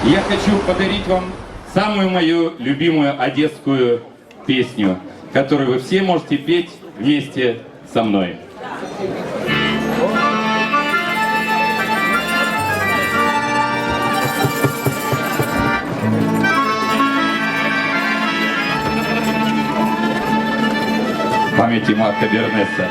Я хочу подарить вам самую мою любимую одесскую песню, которую вы все можете петь вместе со мной. В памяти Марка Бернеса.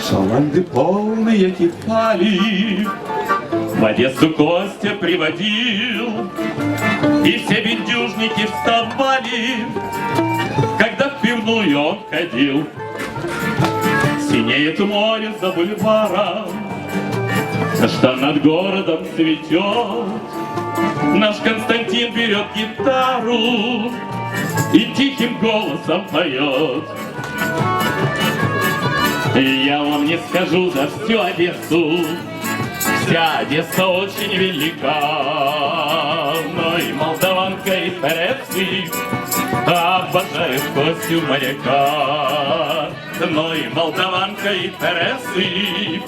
Шаланды полные кефали в Одессу Костя приводил, и все бендюжники вставали, когда в пивную он ходил. Синеет море за бульваром, что над городом цветет. Наш Константин берет гитару и тихим голосом поет. И я вам не скажу за всю Одессу, вся Одесса очень велика, но и молдаванка, и Перецы обожают Костю моряка. Но и молдаванка, и Перецы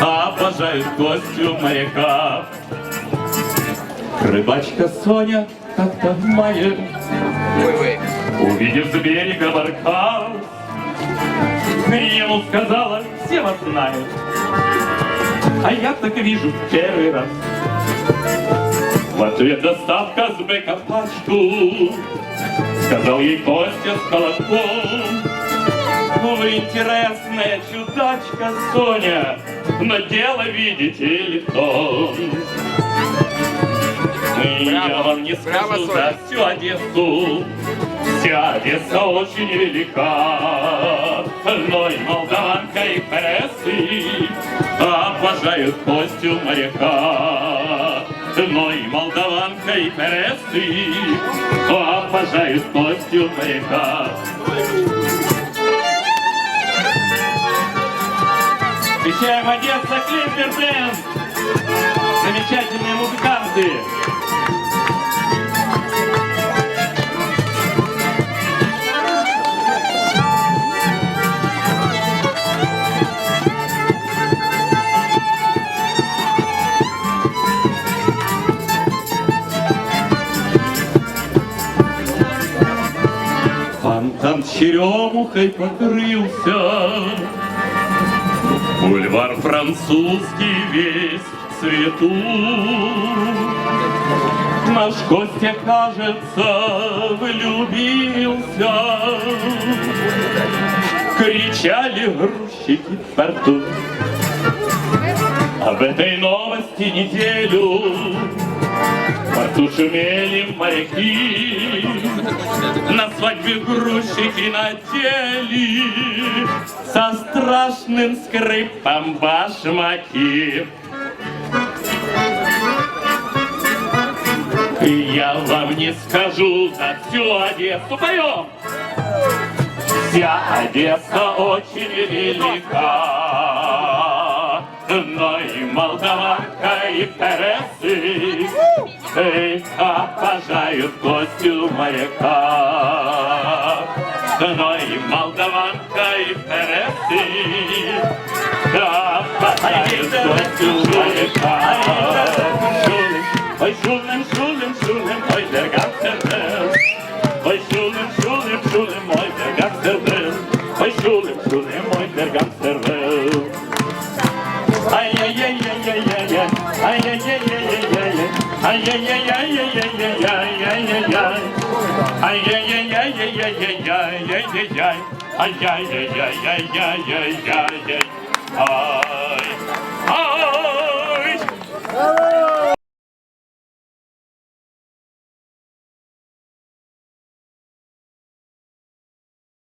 обожают Костю моряка. Рыбачка Соня как-то в мае, увидев с берега баркас, ему сказала: все вас знают, а я так и вижу первый раз. В ответ доставка с бэка пачку, сказал ей Костя с холодком: вы интересная чудачка, Соня, но дело, видите ли, в том. Я вам не скажу за всю Одессу, вся Одесса очень велика, но и молдаванка, и Перецы обожают Костю моряка. Но и молдаванка, и Перецы обожают Костю моряка. Встречаем Одесса Клиппер Бэнд! Замечательные музыканты! Фонтан черемухой покрылся, бульвар французский весь в цвету. Наш Костя, кажется, влюбился, кричали грузчики в порту. Об этой новости неделю в порту шумели моряки, на свадьбе грузчики надели со страшным скрипом башмаки. И я вам не скажу за всю Одессу, поем! Вся Одесса очень велика, но и молдаванка, и Перецы обожают Костю моряка. Но и молдаванка, и Перецы обожают Костю моряка. Ой, шулем, шулем, шулем, ой, der ganze Welt. Ой, шулем, шулем, шулем, ой, der ganze Welt. Ой, шулем, шулем, ой, der ganze Welt. Ай-яй-яй-яй-яй-яй-яй, ай-яй-яй-яй-яй-яй, ай-яй-яй-яй-яй-яй-яй-яй-яй, ай-яй-яй-яй-яй-яй-яй-яй-яй, ай-яй-яй-яй-яй-яй-яй-яй.